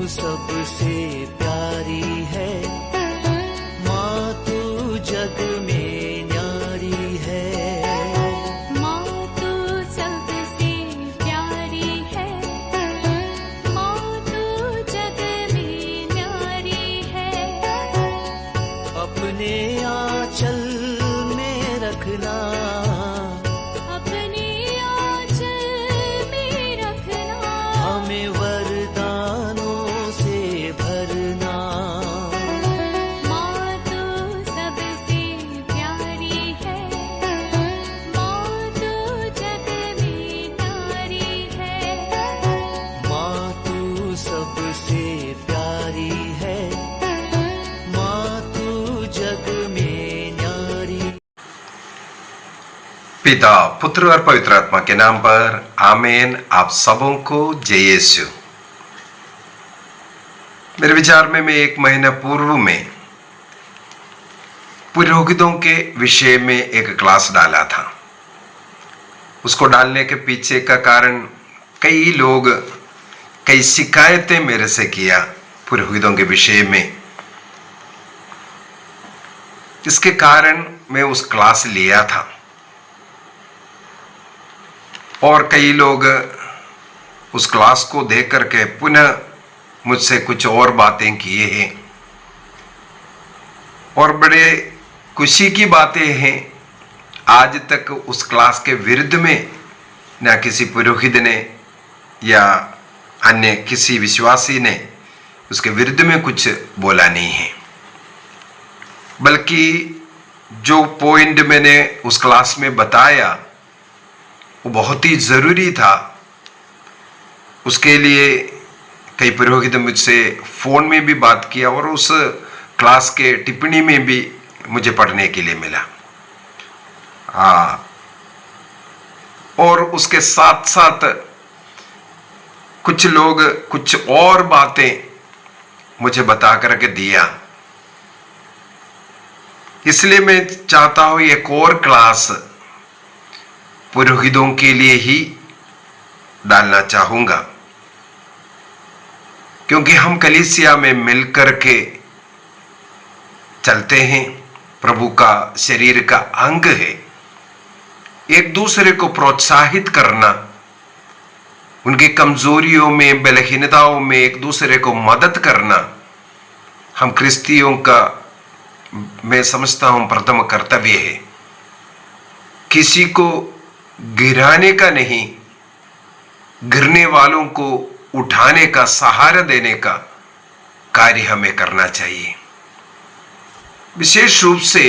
सबसे प्यारी है, माँ तू जग में न्यारी है। माँ तू सबसे प्यारी है, माँ तू जग में न्यारी है। अपने आंचल में रखना, अपने आंचल में रखना, हमें वरदानों से भरना। माँ तू सबसे प्यारी है, माँ तू जग में न्यारी है। माँ तू सबसे प्यारी है, माँ तू जग में न्यारी। पिता, पुत्र और पवित्र आत्मा के नाम पर आमीन। आप सबों को जय यीशु। मेरे विचार में मैं 1 महीना पूर्व में पुरोहितों के विषय में एक क्लास डाला था। उसको डालने के पीछे का कारण, कई लोग कई शिकायतें मेरे से किया पुरोहितों के विषय में। इसके कारण मैं उस क्लास लिया था और कई लोग उस क्लास को देख करके पुनः मुझसे कुछ और बातें किए हैं और बड़े खुशी की बातें हैं। आज तक उस क्लास के विरुद्ध में न किसी पुरोहित ने या अन्य किसी विश्वासी ने उसके विरुद्ध में कुछ बोला नहीं है, बल्कि जो पॉइंट मैंने उस क्लास में बताया वो बहुत ही ज़रूरी था। उसके लिए कई पुरोहित मुझसे फ़ोन में भी बात किया और उस क्लास के टिप्पणी में भी मुझे पढ़ने के लिए मिला। और उसके साथ साथ कुछ लोग कुछ और बातें मुझे बता करके दिया। इसलिए मैं चाहता हूँ एक और क्लास पुरोहितों के लिए ही डालना चाहूंगा, क्योंकि हम कलीसिया में मिलकर के चलते हैं, प्रभु का शरीर का अंग है। एक दूसरे को प्रोत्साहित करना, उनकी कमजोरियों में, बलहीनताओं में एक दूसरे को मदद करना हम क्रिस्तियों का, मैं समझता हूं, प्रथम कर्तव्य है। किसी को गिराने का नहीं, गिरने वालों को उठाने का, सहारा देने का कार्य हमें करना चाहिए। विशेष रूप से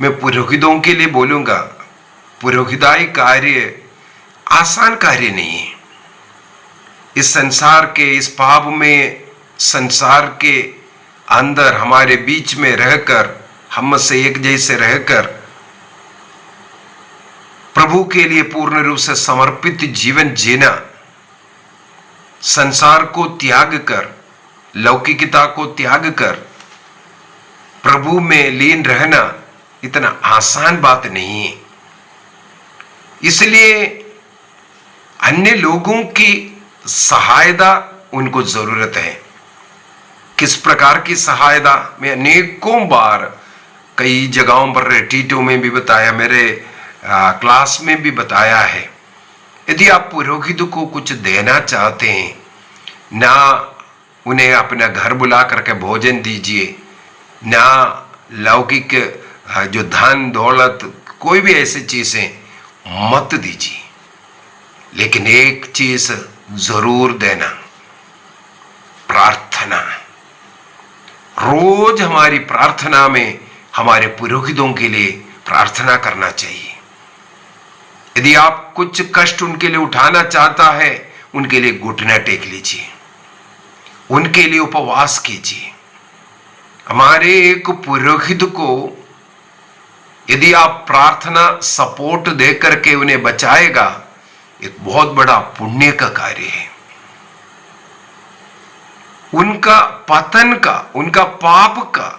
मैं पुरोहितों के लिए बोलूंगा, पुरोहिताई कार्य आसान कार्य नहीं है। इस संसार के, इस पाप में, संसार के अंदर हमारे बीच में रहकर, हम से एक जैसे रहकर प्रभु के लिए पूर्ण रूप से समर्पित जीवन जीना, संसार को त्याग कर, लौकिकता को त्याग कर प्रभु में लीन रहना इतना आसान बात नहीं है। इसलिए अन्य लोगों की सहायता उनको जरूरत है। किस प्रकार की सहायता, मैं अनेकों बार कई जगहों पर टीटो में भी बताया, मेरे क्लास में भी बताया है। यदि आप पुरोहित को कुछ देना चाहते हैं, ना उन्हें अपना घर बुला करके भोजन दीजिए, ना लौकिक जो धन दौलत, कोई भी ऐसी चीजें मत दीजिए, लेकिन एक चीज जरूर देना, प्रार्थना। रोज हमारी प्रार्थना में हमारे पुरोहितों के लिए प्रार्थना करना चाहिए। यदि आप कुछ कष्ट उनके लिए उठाना चाहता है, उनके लिए घुटना टेक लीजिए, उनके लिए उपवास कीजिए। हमारे एक पुरोहित को यदि आप प्रार्थना सपोर्ट दे करके उन्हें बचाएगा, एक बहुत बड़ा पुण्य का कार्य है। उनका पतन का, उनका पाप का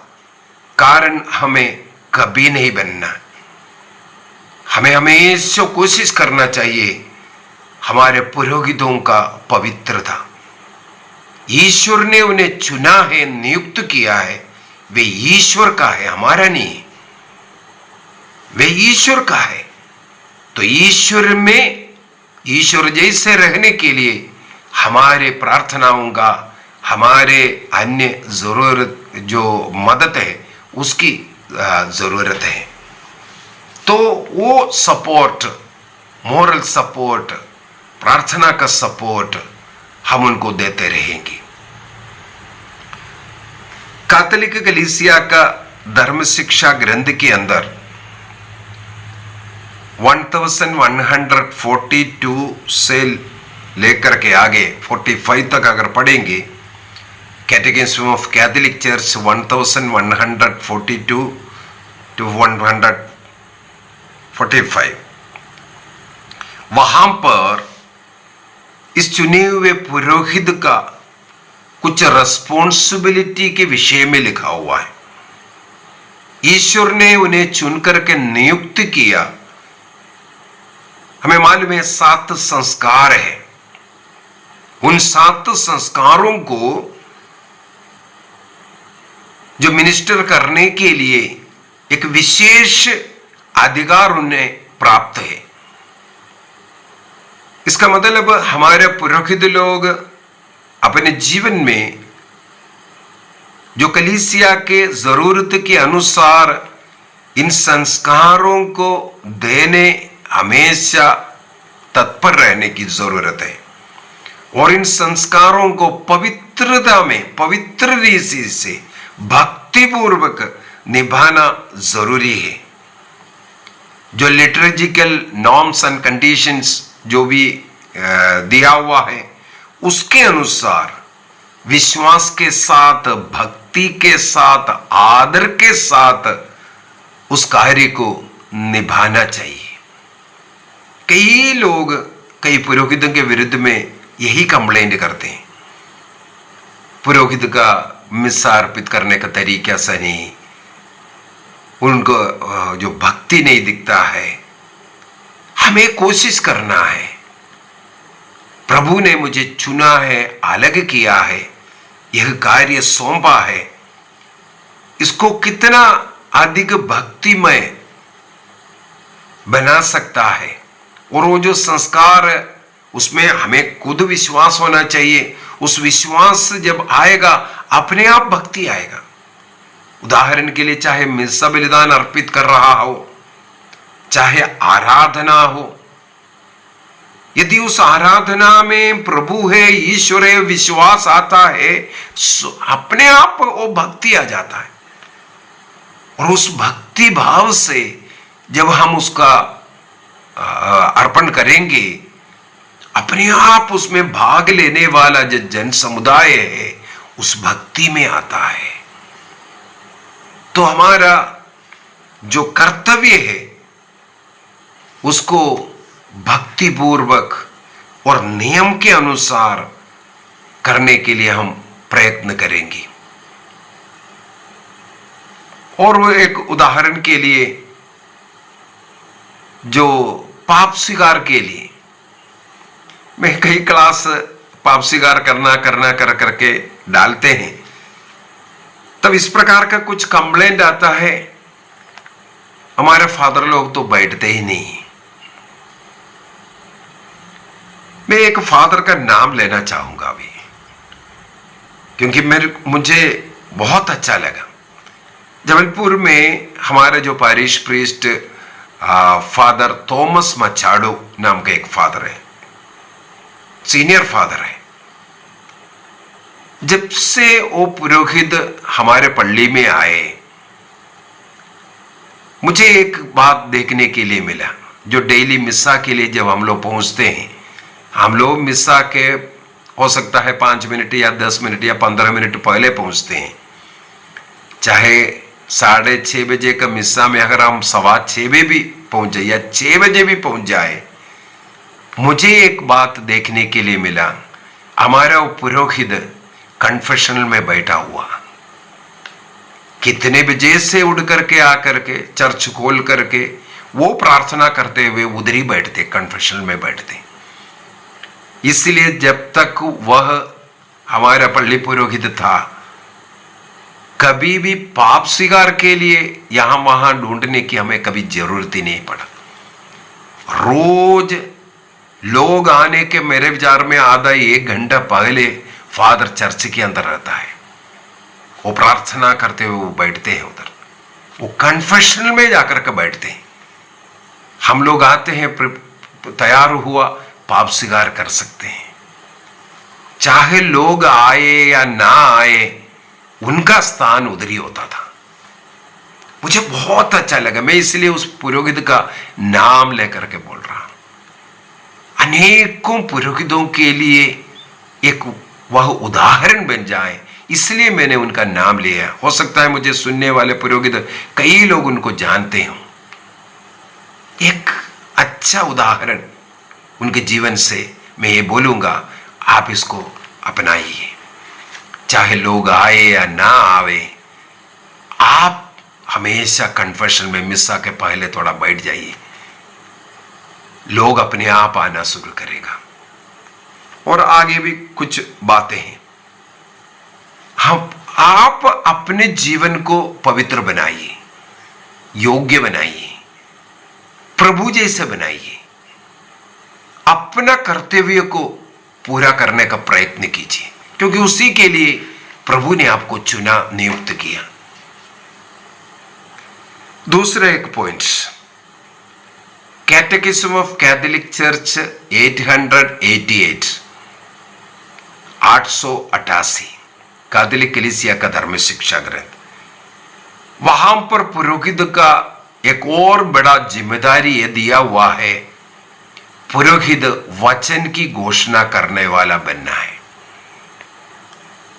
कारण हमें कभी नहीं बनना। हमें हमेशा कोशिश करना चाहिए हमारे पुरोहितों का पवित्रता। ईश्वर ने उन्हें चुना है, नियुक्त किया है, वे ईश्वर का है, हमारा नहीं। वे ईश्वर का है। तो ईश्वर में, ईश्वर जैसे रहने के लिए हमारे प्रार्थनाओं का, हमारे अन्य जरूरत जो मदद है उसकी जरूरत है। तो वो सपोर्ट, मोरल सपोर्ट, प्रार्थना का सपोर्ट हम उनको देते रहेंगे। कैथोलिक कलीसिया का धर्म शिक्षा ग्रंथ के अंदर 1142 से लेकर के आगे 45 तक अगर पढ़ेंगे, कैटेकिज्म ऑफ कैथोलिक चर्च 1142 to 145, वहां पर इस चुने हुए पुरोहित का कुछ रिस्पॉन्सिबिलिटी के विषय में लिखा हुआ है। ईश्वर ने उन्हें चुनकर के नियुक्त किया। हमें मालूम है 7 संस्कार है। उन 7 संस्कारों को जो मिनिस्टर करने के लिए एक विशेष अधिकार उन्हें प्राप्त है। इसका मतलब हमारे पुरोहित लोग अपने जीवन में जो कलीसिया के जरूरत के अनुसार इन संस्कारों को देने हमेशा तत्पर रहने की जरूरत है, और इन संस्कारों को पवित्रता में, पवित्र रीति से भक्तिपूर्वक निभाना जरूरी है। जो लिटर्जिकल नॉर्म्स एंड कंडीशंस जो भी दिया हुआ है उसके अनुसार विश्वास के साथ, भक्ति के साथ, आदर के साथ उस कार्य को निभाना चाहिए। कई लोग कई पुरोहितों के विरुद्ध में यही कंप्लेंट करते हैं, पुरोहित का मिस्सा अर्पित करने का तरीका सही, उनको जो भक्ति नहीं दिखता है। हमें कोशिश करना है, प्रभु ने मुझे चुना है, अलग किया है, यह कार्य सौंपा है, इसको कितना अधिक भक्तिमय बना सकता है। और वो जो संस्कार उसमें हमें खुद विश्वास होना चाहिए। उस विश्वास जब आएगा अपने आप भक्ति आएगा। उदाहरण के लिए चाहे मिस्सा बलिदान अर्पित कर रहा हो, चाहे आराधना हो, यदि उस आराधना में प्रभु है, ईश्वर है, विश्वास आता है, अपने आप वो भक्ति आ जाता है। और उस भक्ति भाव से जब हम उसका अर्पण करेंगे, अपने आप उसमें भाग लेने वाला जो जन समुदाय है उस भक्ति में आता है। तो हमारा जो कर्तव्य है उसको भक्तिपूर्वक और नियम के अनुसार करने के लिए हम प्रयत्न करेंगे। और वो एक उदाहरण के लिए जो पाप स्वीकार के लिए मैं कई क्लास पाप स्वीकार करना कर करके डालते हैं, तब इस प्रकार का कुछ कंप्लेंट आता है, हमारे फादर लोग तो बैठते ही नहीं। मैं एक फादर का नाम लेना चाहूंगा अभी, क्योंकि मुझे बहुत अच्छा लगा। जबलपुर में हमारे जो पारिश प्रीस्ट फादर थॉमस मचाडो नाम का एक फादर है, सीनियर फादर है। जब से वो पुरोहित हमारे पल्ली में आए, मुझे एक बात देखने के लिए मिला। जो डेली मिस्सा के लिए जब हम लोग पहुंचते हैं, हम लोग मिस्सा के हो सकता है 5 मिनट या 10 मिनट या 15 मिनट पहले पहुंचते हैं। चाहे 6:30 बजे का मिस्सा में अगर हम 6:15 बजे भी पहुंच जाए या 6 बजे भी पहुंच जाए, मुझे एक बात देखने के लिए मिला। हमारा वो पुरोहित कन्फेशनल में बैठा हुआ, कितने बजे से उड़ करके आकर के चर्च खोल करके वो प्रार्थना करते हुए उधर ही बैठते, कन्फेशनल में बैठते। इसलिए जब तक वह हमारा पल्ली पुरोहित था, कभी भी पाप स्वीकार के लिए यहां वहां ढूंढने की हमें कभी जरूरत ही नहीं पड़ा। रोज लोग आने के मेरे विचार में आधा 1 घंटा पहले फादर चर्च के अंदर रहता है, वो प्रार्थना करते हुए वो बैठते हैं उधर, वो कन्फेशनल में जाकर के बैठते हैं। हम लोग आते हैं, तैयार हुआ, पाप स्वीकार कर सकते हैं। चाहे लोग आए या ना आए, उनका स्थान उधर ही होता था। मुझे बहुत अच्छा लगा, मैं इसलिए उस पुरोहित का नाम लेकर के बोल रहा हूं। अनेकों पुरोहितों के लिए एक वह उदाहरण बन जाए, इसलिए मैंने उनका नाम लिया। हो सकता है मुझे सुनने वाले पुरोहित कई लोग उनको जानते हों। एक अच्छा उदाहरण उनके जीवन से मैं ये बोलूंगा, आप इसको अपनाइए। चाहे लोग आए या ना आवे, आप हमेशा कन्फेशन में मिस्सा के पहले थोड़ा बैठ जाइए, लोग अपने आप आना शुरू करेगा। और आगे भी कुछ बातें हैं। हम आप अपने जीवन को पवित्र बनाइए, योग्य बनाइए, प्रभु जैसे बनाइए। अपना कर्तव्य को पूरा करने का प्रयत्न कीजिए, क्योंकि उसी के लिए प्रभु ने आपको चुना, नियुक्त किया। दूसरा एक point, catechism of Catholic Church 888, 888 Catholic कलीसिया का धर्म शिक्षा ग्रंथ। वहां पर पुरोहित का एक और बड़ा जिम्मेदारी ये दिया हुआ है, पुरोहित वचन की घोषणा करने वाला बनना है।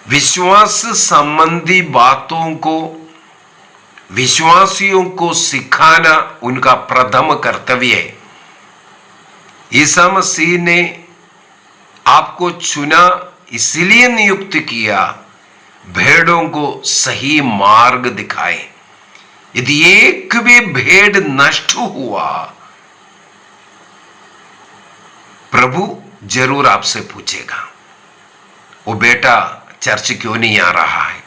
विश्वास संबंधी बातों को विश्वासियों को सिखाना उनका प्रथम कर्तव्य है। ईसा मसीह ने आपको चुना, इसलिए नियुक्त किया, भेड़ों को सही मार्ग दिखाए। यदि एक भी भेड़ नष्ट हुआ, प्रभु जरूर आपसे पूछेगा, वो बेटा चर्च क्यों नहीं आ रहा है,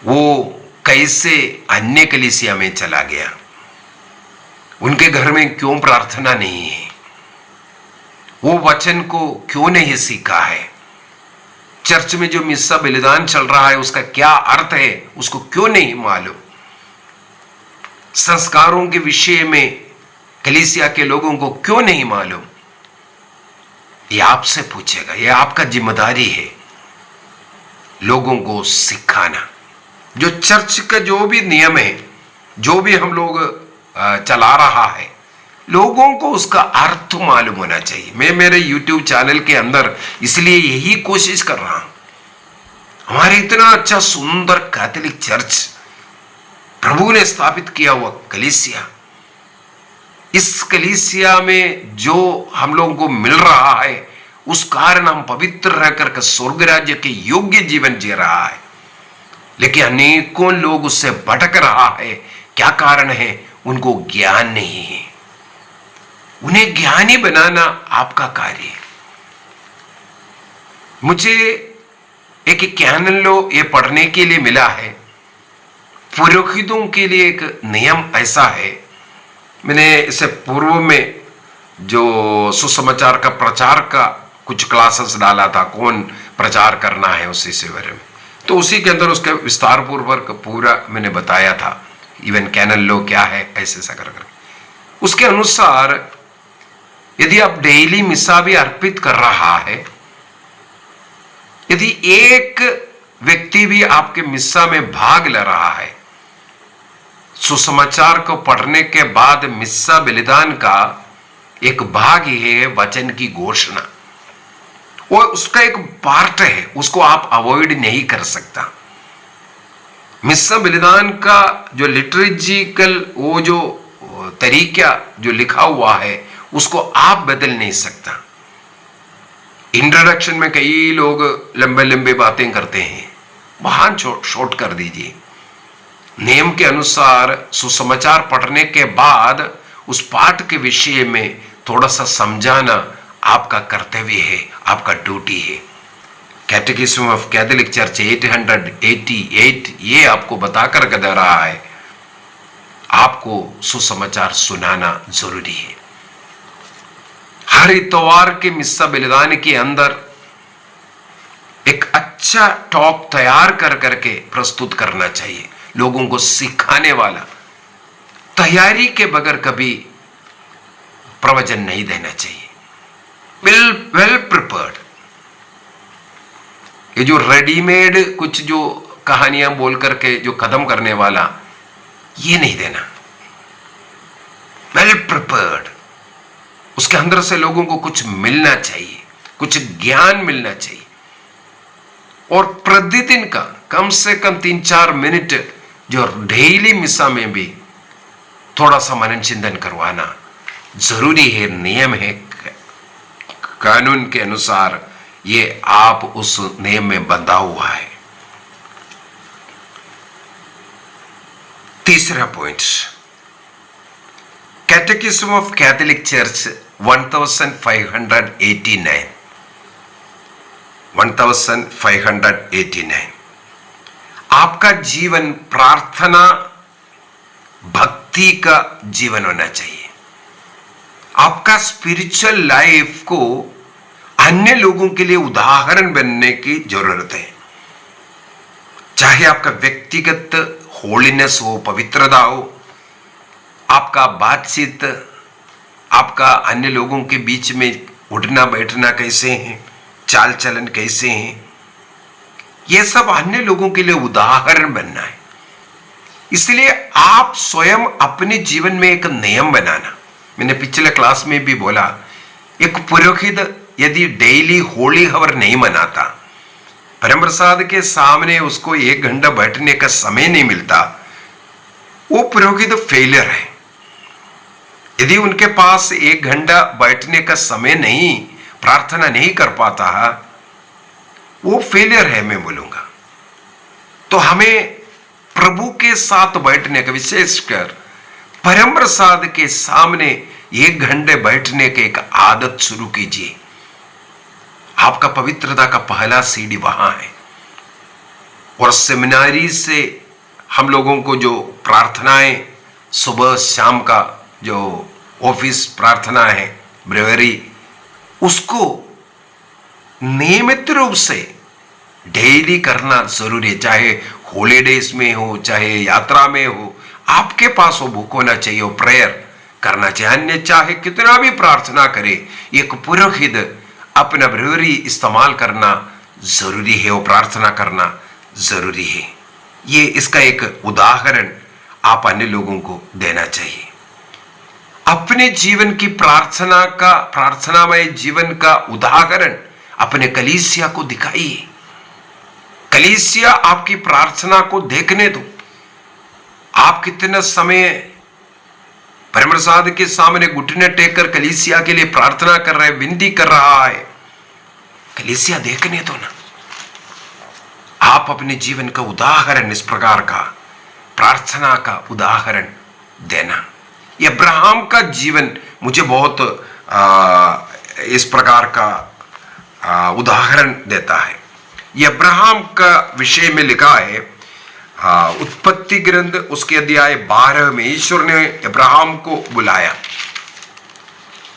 वो कैसे अन्य कलीसिया में चला गया, उनके घर में क्यों प्रार्थना नहीं है, वो वचन को क्यों नहीं सीखा है, चर्च में जो मिस्सा बलिदान चल रहा है उसका क्या अर्थ है उसको क्यों नहीं मालूम, संस्कारों के विषय में कलीसिया के लोगों को क्यों नहीं मालूम। ये आपसे पूछेगा, ये आपका जिम्मेदारी है लोगों को सिखाना। जो चर्च का जो भी नियम है, जो भी हम लोग चला रहा है, लोगों को उसका अर्थ मालूम होना चाहिए। मैं मेरे YouTube चैनल के अंदर इसलिए यही कोशिश कर रहा हूं। हमारे इतना अच्छा सुंदर कैथोलिक चर्च, प्रभु ने स्थापित किया हुआ कलीसिया, इस कलीसिया में जो हम लोगों को मिल रहा है उस कारण हम पवित्र रहकर के स्वर्ग राज्य के योग्य जीवन जी रहा है। लेकिन अनेकों लोग उससे भटक रहा है। क्या कारण है? उनको ज्ञान नहीं है। उन्हें ज्ञानी बनाना आपका कार्य है। मुझे एक कैनन लो ये पढ़ने के लिए मिला है। पुरोहितों के लिए एक नियम ऐसा है, मैंने इससे पूर्व में जो सुसमाचार का प्रचार का कुछ क्लासेस डाला था, कौन प्रचार करना है उसी से बारे में, तो उसी के अंदर उसका विस्तार पूर्वक पूरा मैंने बताया था, इवन कैनन लो क्या है ऐसे ऐसा कर। उसके अनुसार यदि आप डेली मिसा भी अर्पित कर रहा है, यदि एक व्यक्ति भी आपके मिसा में भाग ले रहा है, सुसमाचार को पढ़ने के बाद मिस्सा बलिदान का एक भाग ही है वचन की घोषणा। वो उसका एक पार्ट है, उसको आप अवॉइड नहीं कर सकता। मिस्सा बलिदान का जो लिटरेजिकल वो जो तरीका जो लिखा हुआ है उसको आप बदल नहीं सकता। इंट्रोडक्शन में कई लोग लंबे लंबे बातें करते हैं, वहां शॉर्ट कर दीजिए। नियम के अनुसार सुसमाचार पढ़ने के बाद उस पाठ के विषय में थोड़ा सा समझाना आपका कर्तव्य है, आपका ड्यूटी है। कैटेकिज्म ऑफ कैथोलिक चर्च 888 ये आपको बताकर दे रहा है, आपको सुसमाचार सुनाना जरूरी है। हर इतवार के मिस्सा बलिदान के अंदर एक अच्छा टॉक तैयार कर करके प्रस्तुत करना चाहिए, लोगों को सिखाने वाला। तैयारी के बगैर कभी प्रवचन नहीं देना चाहिए। Well prepared. ये जो रेडीमेड कुछ जो कहानियां बोल करके जो खत्म करने वाला, ये नहीं देना। वेल प्रिपेयर्ड, उसके अंदर से लोगों को कुछ मिलना चाहिए, कुछ ज्ञान मिलना चाहिए। और प्रतिदिन का कम से कम 3-4 मिनट जो डेली मिसा में भी थोड़ा सा मनन चिंतन करवाना जरूरी है, नियम है। कानून के अनुसार ये आप उस नियम में बंधा हुआ है। तीसरा point, catechism of Catholic church 1589। आपका जीवन प्रार्थना भक्ति का जीवन होना चाहिए। आपका स्पिरिचुअल लाइफ को अन्य लोगों के लिए उदाहरण बनने की जरूरत है। चाहे आपका व्यक्तिगत होलीनेस हो, पवित्रता हो, आपका बातचीत, आपका अन्य लोगों के बीच में उठना बैठना कैसे है, चाल चलन कैसे है, यह सब अन्य लोगों के लिए उदाहरण बनना है। इसलिए आप स्वयं अपने जीवन में एक नियम बनाना। मैंने पिछले क्लास में भी बोला, एक पुरोहित यदि डेली होली हवर नहीं मनाता, परम प्रसाद के सामने उसको 1 घंटा बैठने का समय नहीं मिलता, वो पुरोहित फेलियर है। यदि उनके पास 1 घंटा बैठने का समय नहीं, प्रार्थना नहीं कर पाता, वो फेलियर है, मैं बोलूंगा। तो हमें प्रभु के साथ बैठने का, विशेषकर परम प्रसाद के सामने 1 घंटे बैठने की एक आदत शुरू कीजिए। आपका पवित्रता का पहला सीढ़ी वहां है। और सेमिनारी से हम लोगों को जो प्रार्थनाएं सुबह शाम का जो ऑफिस प्रार्थना है, ब्रेवरी, उसको नियमित रूप से डेली करना जरूरी है। चाहे हॉलीडेज में हो, चाहे यात्रा में हो, आपके पास वो बुक होना चाहिए, वो प्रेयर करना चाहिए। अन्य चाहे कितना भी प्रार्थना करे, एक पुरोहित अपना ब्रेवरी इस्तेमाल करना जरूरी है, वो प्रार्थना करना जरूरी है। ये इसका एक उदाहरण आप अन्य लोगों को देना चाहिए। अपने जीवन की प्रार्थनामय जीवन का उदाहरण अपने कलीसिया को दिखाइए। कलीसिया आपकी प्रार्थना को देखने दो। आप कितना समय परम प्रसाद के सामने घुटने टेक कर कलीसिया के लिए प्रार्थना कर रहे, विनती कर रहा है, कलीसिया देखने दो ना। आप अपने जीवन का उदाहरण इस प्रकार का प्रार्थना का उदाहरण देना। अब्राहम का जीवन मुझे बहुत इस प्रकार का उदाहरण देता है। अब्राहम का विषय में लिखा है, उत्पत्ति ग्रंथ उसके अध्याय 12 में ईश्वर ने अब्राहम को बुलाया।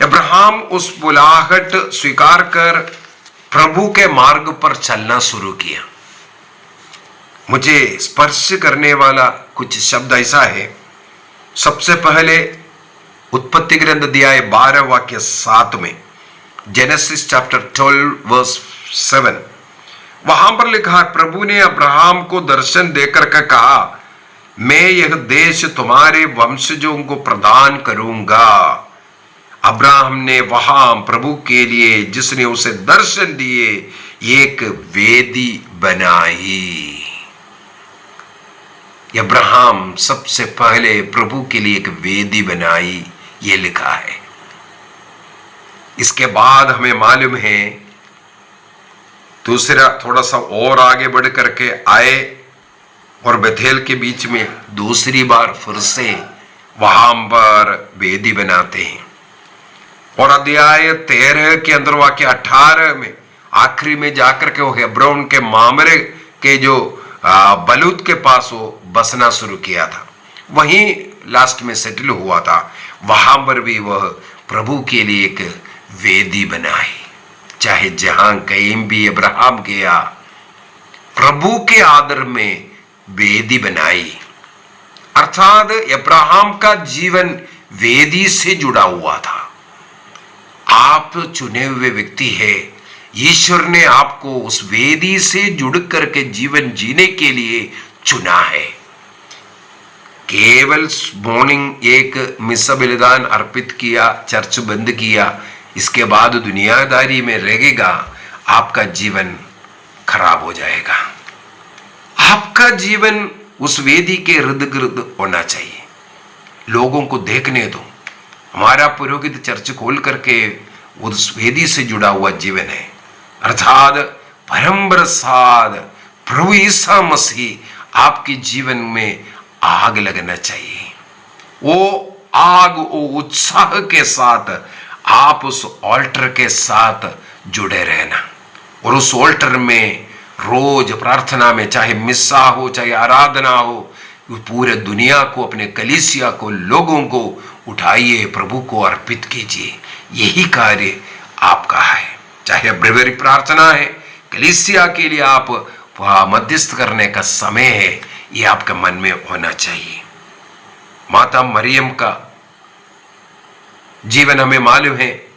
अब्राहम उस बुलाहट स्वीकार कर प्रभु के मार्ग पर चलना शुरू किया। मुझे स्पर्श करने वाला कुछ शब्द ऐसा है। सबसे पहले उत्पत्ति ग्रंथ अध्याय 12 वाक्य 7 में, जेनेसिस चैप्टर 12 वर्स 7, वहां पर लिखा है, प्रभु ने अब्राहम को दर्शन देकर के कहा, मैं यह देश तुम्हारे वंशजों को प्रदान करूंगा। अब्राहम ने वहां प्रभु के लिए, जिसने उसे दर्शन दिए, एक वेदी बनाई। अब्राहम सबसे पहले प्रभु के लिए एक वेदी बनाई, ये लिखा है। इसके बाद हमें मालूम है दूसरा थोड़ा सा और आगे बढ़ करके आए और बेथेल के बीच में दूसरी बार फिर से वहां पर वेदी बनाते हैं। और अध्याय 13 के अंदर वाक्य 18 में आखिरी में जाकर के वो हेब्रोन के मामरे के जो बलूत के पास वो बसना शुरू किया था, वहीं लास्ट में सेटल हुआ था। वहां पर भी वह प्रभु के लिए एक वेदी बनाई। चाहे जहां कहीं भी अब्राहम गया, प्रभु के आदर में वेदी बनाई। अर्थात अब्राहम का जीवन वेदी से जुड़ा हुआ था। आप चुने हुए व्यक्ति है, ईश्वर ने आपको उस वेदी से जुड़ करके जीवन जीने के लिए चुना है। केवल मॉर्निंग एक मिसा बलिदान अर्पित किया, चर्च बंद किया, इसके बाद दुनियादारी में रहेगा, आपका जीवन खराब हो जाएगा। आपका जीवन उस वेदी के इर्द गिर्द होना चाहिए। लोगों को देखने दो, हमारा पुरोहित चर्च खोल करके उस वेदी से जुड़ा हुआ जीवन है। अर्थात परम प्रसाद प्रभु ईसा मसीह आपके जीवन में आग लगना चाहिए। वो आग, वो उत्साह के साथ आप उस ऑल्टर के साथ जुड़े रहना, और उस ऑल्टर में रोज प्रार्थना में, चाहे मिस्सा हो चाहे आराधना हो, पूरे दुनिया को, अपने कलीसिया को, लोगों को उठाइए, प्रभु को अर्पित कीजिए। यही कार्य आपका है। चाहे ब्रेवरी प्रार्थना है, कलीसिया के लिए आप मध्यस्थ करने का समय है, ये आपके मन में होना चाहिए। माता मरियम का जीवन हमें मालूम है।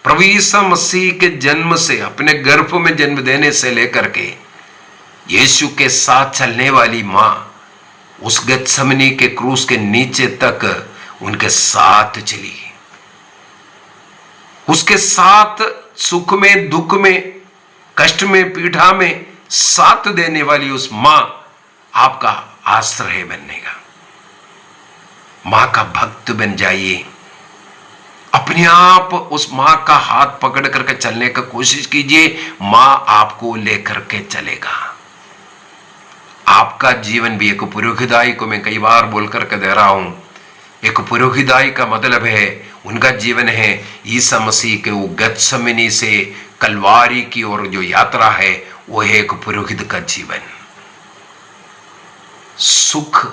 प्रभु यीशु मसीह के जन्म से, अपने गर्भ में जन्म देने से लेकर के यीशु के साथ चलने वाली मां उस गत्समनी के क्रूस के नीचे तक उनके साथ चली, उसके साथ सुख में, दुख में, कष्ट में, पीड़ा में साथ देने वाली उस मां आपका आश्रय बनने का। मां का भक्त बन जाइए। अपने आप उस मां का हाथ पकड़ करके चलने का कोशिश कीजिए, मां आपको लेकर के चलेगा। आपका जीवन भी एक पुरोहिताई को मैं कई बार बोल करके दे रहा हूं। एक पुरोहिताई का मतलब है, उनका जीवन है ईसा मसीह के वो गत्समनी से कलवारी की ओर जो यात्रा है, वो है एक पुरोहित का जीवन। सुख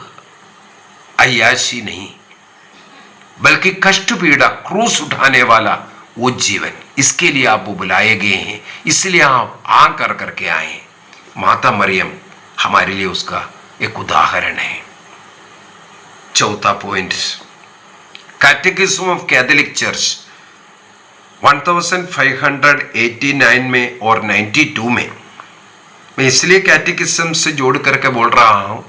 अय्याशी नहीं, बल्कि कष्ट पीड़ा, क्रूस उठाने वाला वो जीवन, इसके लिए आप वो बुलाए गए हैं, इसलिए आप आ कर करके आए। माता मरियम हमारे लिए उसका एक उदाहरण है। चौथा point, catechism of Catholic church 1589 में और 92 में। मैं इसलिए कैटेकिज्म से जोड़ करके बोल रहा हूं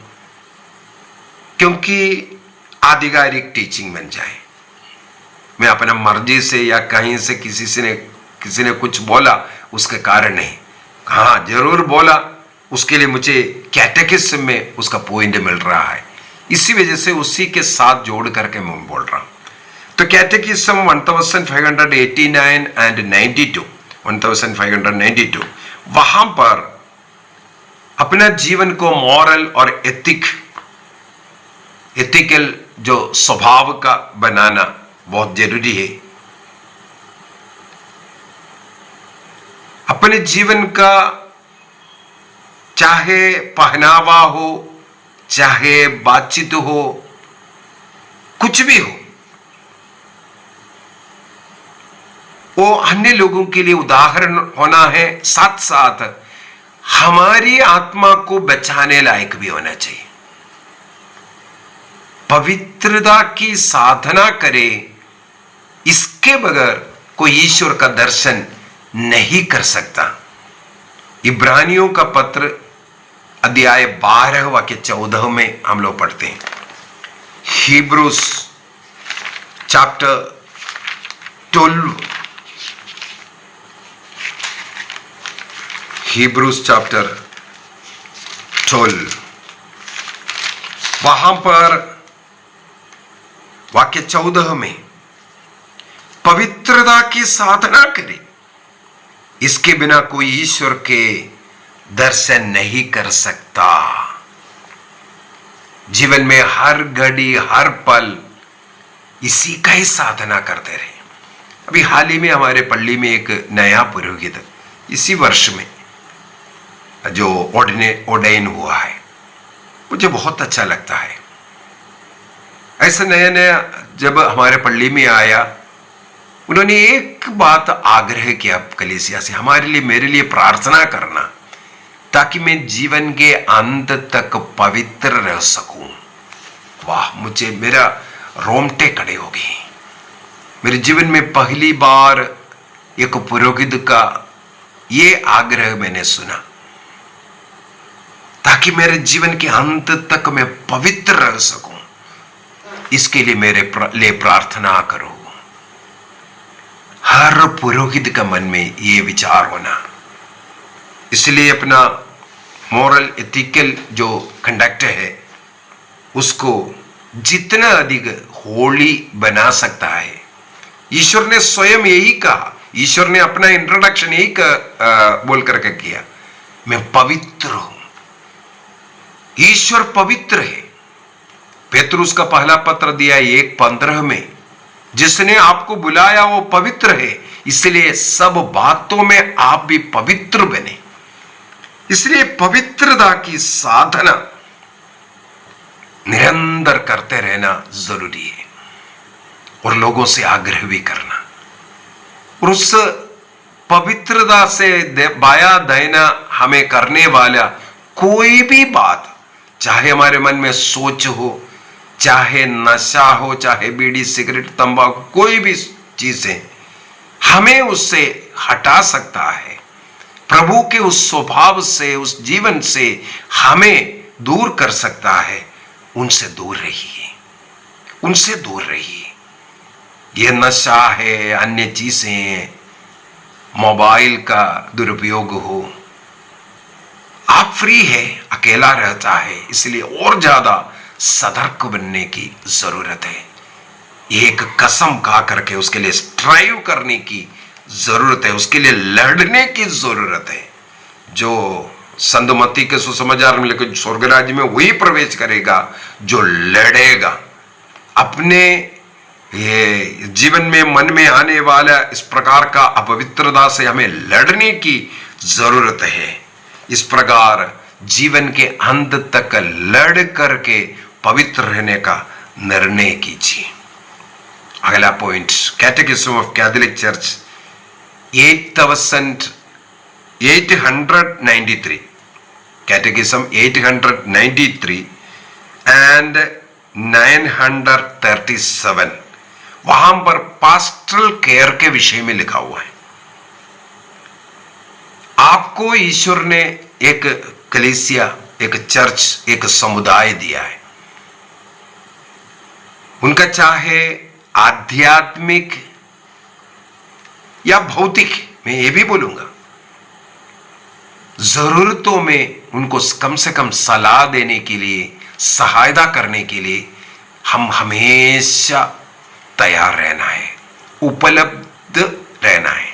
क्योंकि आधिकारिक टीचिंग बन जाए। मैं अपना मर्जी से या कहीं से किसी ने कुछ बोला उसके कारण नहीं, हाँ जरूर बोला, उसके लिए मुझे कैटेकिज्म में उसका पॉइंट मिल रहा है, इसी वजह से उसी के साथ जोड़ करके मैं बोल रहा हूं। तो कैटेकिज्म 1589 एंड 92, 1592, वहां पर अपना जीवन को मॉरल और एथिकल जो स्वभाव का बनाना बहुत जरूरी है। अपने जीवन का चाहे पहनावा हो, चाहे बातचीत हो, कुछ भी हो, वो अन्य लोगों के लिए उदाहरण होना है, साथ साथ हमारी आत्मा को बचाने लायक भी होना चाहिए। पवित्रता की साधना करे, इसके बगैर कोई ईश्वर का दर्शन नहीं कर सकता। इब्रानियों का पत्र अध्याय 12 वाक्य 14 में हम लोग पढ़ते हैं। हिब्रूस चैप्टर 12, हिब्रूस चैप्टर 12, वहां पर वाक्य 14 में पवित्रता की साधना करे, इसके बिना कोई ईश्वर के दर्शन नहीं कर सकता। जीवन में हर घड़ी हर पल इसी का ही साधना करते रहे। अभी हाल ही में हमारे पल्ली में एक नया पुरोहित इसी वर्ष में जो ऑर्डेन हुआ है, मुझे बहुत अच्छा लगता है। ऐसा नया नया जब हमारे पल्ली में आया, उन्होंने एक बात आग्रह किया कलीसिया से, हमारे लिए, मेरे लिए प्रार्थना करना ताकि मैं जीवन के अंत तक पवित्र रह सकूं। वाह, मुझे मेरा रोंगटे खड़े हो गए। मेरे जीवन में पहली बार एक पुरोहित का ये आग्रह मैंने सुना, ताकि मेरे जीवन के अंत तक मैं पवित्र रह सकूं। इसके लिए मेरे लिए प्रार्थना करो। हर पुरोहित का मन में ये विचार होना। इसलिए अपना मोरल एथिकल जो कंडक्ट है उसको जितना अधिक होली बना सकता है। ईश्वर ने स्वयं यही कहा, ईश्वर ने अपना इंट्रोडक्शन यही बोल करके किया, मैं पवित्र हूं। ईश्वर पवित्र है। पेतरुस का पहला पत्र दिया 1:15 में, जिसने आपको बुलाया वो पवित्र है, इसलिए सब बातों में आप भी पवित्र बने। इसलिए पवित्रता की साधना निरंतर करते रहना जरूरी है, और लोगों से आग्रह भी करना। और उस पवित्रता से बाया देना हमें करने वाला कोई भी बात, चाहे हमारे मन में सोच हो, चाहे नशा हो, चाहे बीड़ी सिगरेट तंबाकू, कोई भी चीजें, हमें उससे हटा सकता है। प्रभु के उस स्वभाव से, उस जीवन से हमें दूर कर सकता है। उनसे दूर रहिए, उनसे दूर रहिए। यह नशा है, अन्य चीजें, मोबाइल का दुरुपयोग हो, आप फ्री है, अकेला रहता है, इसलिए और ज्यादा सतर्क बनने की जरूरत है। एक कसम खा करके उसके लिए स्ट्राइव करने की जरूरत है, उसके लिए लड़ने की जरूरत है। जो संतमती के सुसमाचार में लेकर स्वर्ग राज्य में वही प्रवेश करेगा जो लड़ेगा। अपने ये जीवन में मन में आने वाला इस प्रकार का अपवित्रता से हमें लड़ने की जरूरत है। इस प्रकार जीवन के अंत तक लड़ करके पवित्र रहने का निर्णय कीजिए। अगला point, catechism of Catholic Church 893, catechism 893 and 937, वहां पर पास्टरल केयर के विषय में लिखा हुआ है। आपको ईश्वर ने एक कलीसिया, एक चर्च, एक समुदाय दिया है। उनका चाहे आध्यात्मिक या भौतिक, मैं ये भी बोलूंगा, जरूरतों में उनको कम से कम सलाह देने के लिए, सहायता करने के लिए हम हमेशा तैयार रहना है, उपलब्ध रहना है।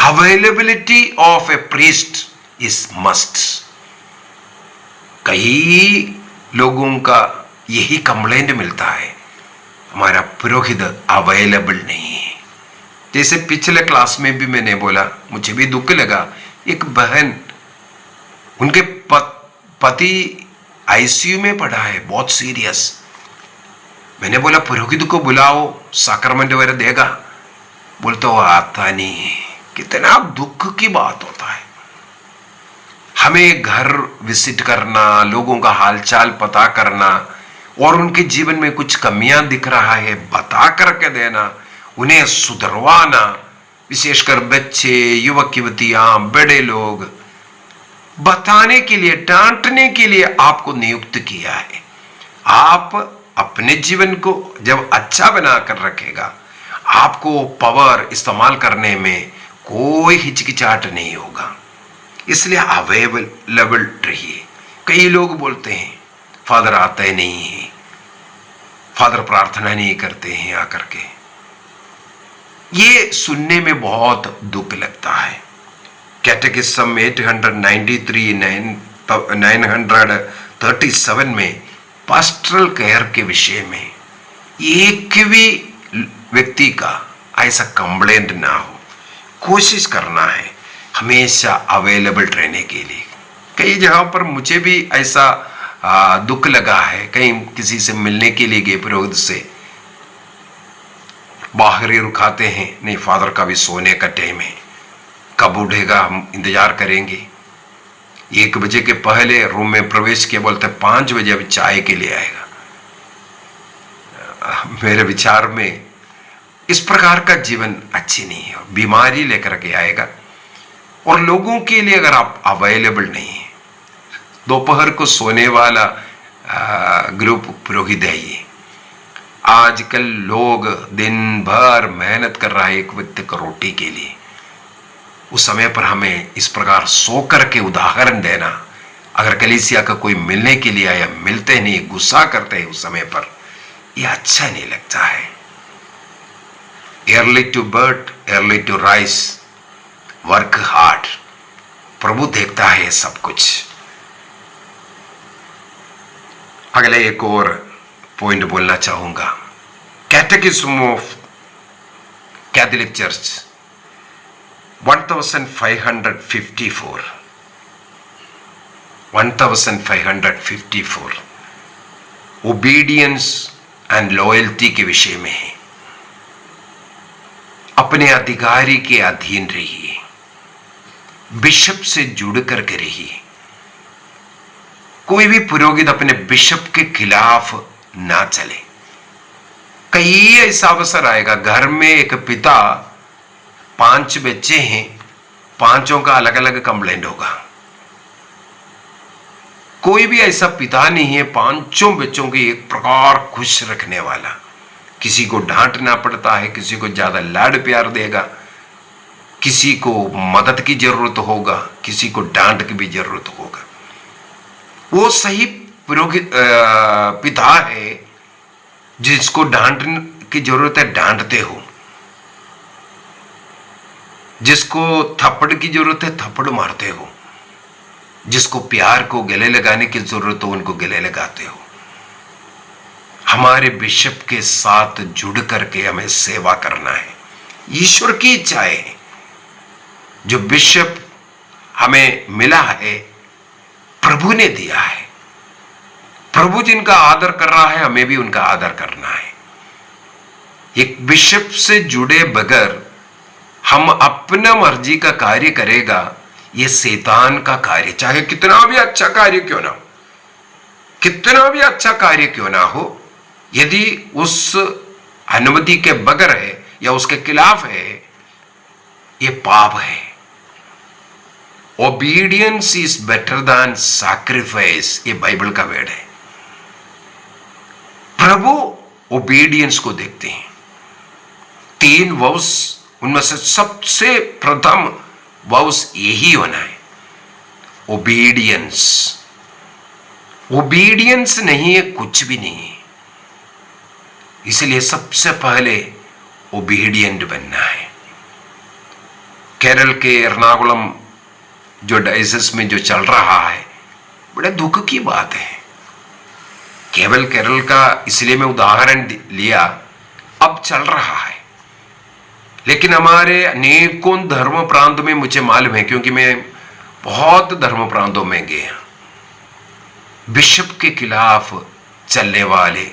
Availability of A priest is must. कई लोगों का यही कंप्लेंट मिलता है, हमारा पुरोहित अवेलेबल नहीं है। जैसे पिछले क्लास में भी मैंने बोला, मुझे भी दुख लगा, एक बहन, उनके पति आईसीयू में पड़ा है, बहुत सीरियस। मैंने बोला पुरोहित को बुलाओ, साक्रमेंट वगैरह देगा। बोलते वो आता नहीं है। कितना दुख की बात होता है। हमें घर विजिट करना, लोगों का हालचाल पता करना, और उनके जीवन में कुछ कमियां दिख रहा है बता करके देना, उन्हें सुधरवाना, विशेषकर बच्चे, युवक युवतियां, बड़े लोग, बताने के लिए, डांटने के लिए आपको नियुक्त किया है। आप अपने जीवन को जब अच्छा बना कर रखेगा, आपको पावर इस्तेमाल करने में कोई हिचकिचाहट नहीं होगा। इसलिए अवेलेबल रहिए। कई लोग बोलते हैं फादर आते नहीं है, फादर प्रार्थना नहीं करते हैं आकर के। ये सुनने में बहुत दुख लगता है। कैटेकिज्म 893 937 में पास्टरल केयर के विषय में एक भी व्यक्ति का ऐसा कंप्लेंट ना हो, कोशिश करना है हमेशा अवेलेबल रहने के लिए। कई जगहों पर मुझे भी ऐसा दुख लगा है, कहीं किसी से मिलने के लिए गए पुरोहित से, बाहर ही रुकाते हैं, नहीं फादर का भी सोने का टाइम है, कब उठेगा हम इंतजार करेंगे। 1 बजे के पहले रूम में प्रवेश किया, बोलते 5 बजे अभी चाय के लिए आएगा। मेरे विचार में इस प्रकार का जीवन अच्छी नहीं है, बीमारी लेकर के आएगा। और लोगों के लिए अगर आप अवेलेबल नहीं है, दोपहर को सोने वाला ग्रुप पुरोहित है ये। आजकल लोग दिन भर मेहनत कर रहा है एक व्यक्ति को रोटी के लिए, उस समय पर हमें इस प्रकार सो कर के उदाहरण देना, अगर कलीसिया का कोई मिलने के लिए आया, मिलते नहीं, गुस्सा करते हैं उस समय पर, यह अच्छा नहीं लगता है। Early to birth early to rise, work hard. प्रभु देखता है सब कुछ। अगले एक और पॉइंट बोलना चाहूंगा। Catechism of Catholic Church 1554 obedience and loyalty के विषय में है। अपने अधिकारी के अधीन रहिए, बिशप से जुड़ करके रहिए। कोई भी पुरोहित अपने बिशप के खिलाफ ना चले। कई ऐसा अवसर आएगा, घर में एक पिता 5 बच्चे हैं, 5 का अलग अलग कंप्लेंट होगा। कोई भी ऐसा पिता नहीं है 5 बच्चों की एक प्रकार खुश रखने वाला। किसी को डांटना पड़ता है, किसी को ज्यादा लाड प्यार देगा, किसी को मदद की जरूरत होगा, किसी को डांट की भी जरूरत होगा। वो सही पुरोहित पिता है जिसको डांट की जरूरत है डांटते हो, जिसको थप्पड़ की जरूरत है थप्पड़ मारते हो, जिसको प्यार को गले लगाने की जरूरत हो उनको गले लगाते हो। हमारे बिशप के साथ जुड़ करके हमें सेवा करना है। ईश्वर की इच्छा है। जो बिशप हमें मिला है प्रभु ने दिया है। प्रभु जिनका आदर कर रहा है हमें भी उनका आदर करना है। एक बिशप से जुड़े बगैर हम अपना मर्जी का कार्य करेगा, ये शैतान का कार्य। चाहे कितना भी अच्छा कार्य क्यों ना हो, कितना भी अच्छा कार्य क्यों ना हो, यदि उस अनुमति के बगैर है या उसके खिलाफ है, ये पाप है। Obedience is better than sacrifice, ये बाइबल का वर्ड है। प्रभु ओबीडियंस को देखते हैं। 3 वॉवस, उनमें से सबसे प्रथम वॉवस यही होना है, ओबीडियंस। ओबीडियंस नहीं है कुछ भी नहीं है। इसलिए सबसे पहले ओबीडियंट बनना है। केरल के एर्नाकुलम जो डायसिस में जो चल रहा है, बड़े दुख की बात है। केवल केरल का इसलिए मैं उदाहरण लिया, अब चल रहा है। लेकिन हमारे अनेकों धर्म प्रांतों में मुझे मालूम है, क्योंकि मैं बहुत धर्म प्रांतों में गया। बिशप के खिलाफ चलने वाले,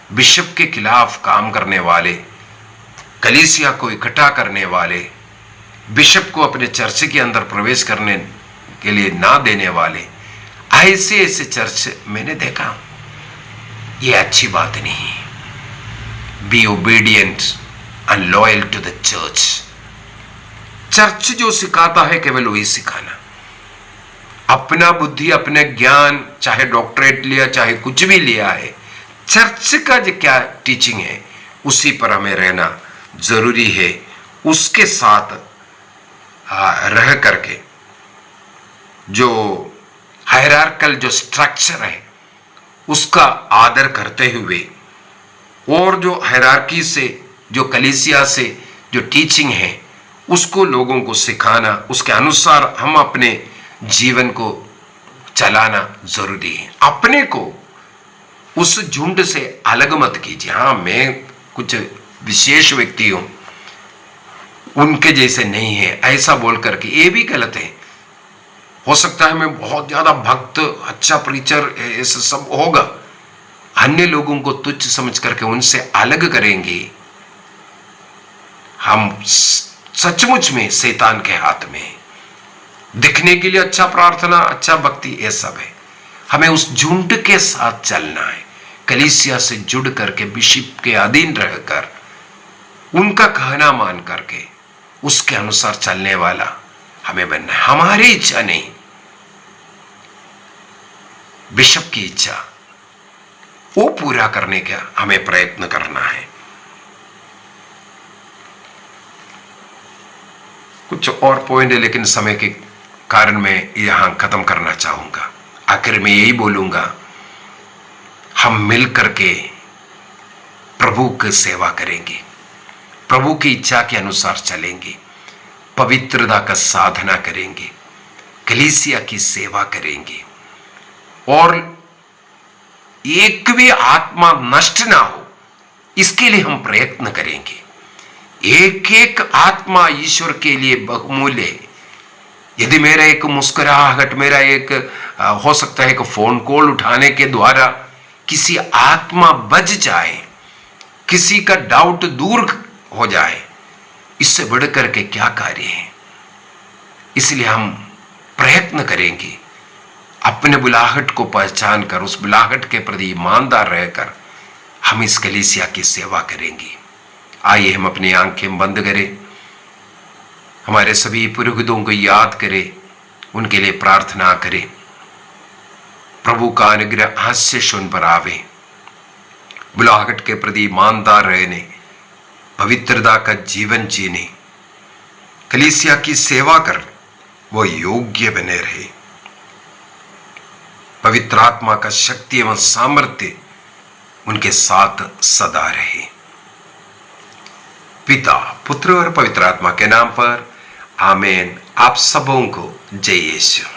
बिशप के खिलाफ काम करने वाले, कलीसिया को इकट्ठा करने वाले, बिशप को अपने चर्च के अंदर प्रवेश करने के लिए ना देने वाले, ऐसे ऐसे चर्च मैंने देखा। ये अच्छी बात नहीं है। Be obedient and loyal to the church. Church जो सिखाता है केवल वही सिखाना। अपना बुद्धि, अपने ज्ञान, चाहे डॉक्टरेट लिया चाहे कुछ भी लिया है, चर्च का जो क्या टीचिंग है उसी पर हमें रहना जरूरी है। उसके साथ रह करके जो हायरार्कल जो स्ट्रक्चर है उसका आदर करते हुए, और जो हायरार्की से, जो कलीसिया से जो टीचिंग है उसको लोगों को सिखाना, उसके अनुसार हम अपने जीवन को चलाना जरूरी है। अपने को उस झुंड से अलग मत कीजिए। हाँ, मैं कुछ विशेष व्यक्ति हूं, उनके जैसे नहीं है ऐसा बोल करके, ये भी गलत है। हो सकता है मैं बहुत ज्यादा भक्त, अच्छा प्रीचर, ऐसा सब होगा। अन्य लोगों को तुच्छ समझ करके उनसे अलग करेंगे, हम सचमुच में शैतान के हाथ में। दिखने के लिए अच्छा प्रार्थना, अच्छा भक्ति, ये सब है। हमें उस झुंड के साथ चलना है, कलीसिया से जुड़ करके, बिशप के अधीन रहकर, उनका कहना मान करके उसके अनुसार चलने वाला हमें बनना है। हमारी इच्छा नहीं, बिशप की इच्छा वो पूरा करने का हमें प्रयत्न करना है। कुछ और पॉइंट है लेकिन समय के कारण मैं यहां खत्म करना चाहूंगा। आखिर में यही बोलूंगा, हम मिल करके प्रभु की सेवा करेंगे, प्रभु की इच्छा के अनुसार चलेंगे, पवित्रता का साधना करेंगे, कलीसिया की सेवा करेंगे और एक भी आत्मा नष्ट ना हो इसके लिए हम प्रयत्न करेंगे। एक एक आत्मा ईश्वर के लिए बहुमूल्य है। यदि मेरा एक मुस्कुराहट, मेरा एक हो सकता है एक फोन कॉल उठाने के द्वारा किसी आत्मा बच जाए, किसी का डाउट दूर हो जाए, इससे बढ़कर के क्या कार्य है। इसलिए हम प्रयत्न करेंगे, अपने बुलाहट को पहचान कर उस बुलाहट के प्रति ईमानदार रहकर हम इस कलीसिया की सेवा करेंगे। आइए हम अपनी आंखें बंद करें, हमारे सभी पुरोहितों को याद करें, उनके लिए प्रार्थना करें। प्रभु का अनुग्रह हास्य सुन पर आवे, बुलाहट के प्रति ईमानदार रहने, पवित्रता का जीवन जीने, कलीसिया की सेवा कर वो योग्य बने रहे। पवित्र आत्मा का शक्ति एवं सामर्थ्य उनके साथ सदा रहे। पिता, पुत्र और पवित्र आत्मा के नाम पर आमीन। आप सबों को जय यीशु।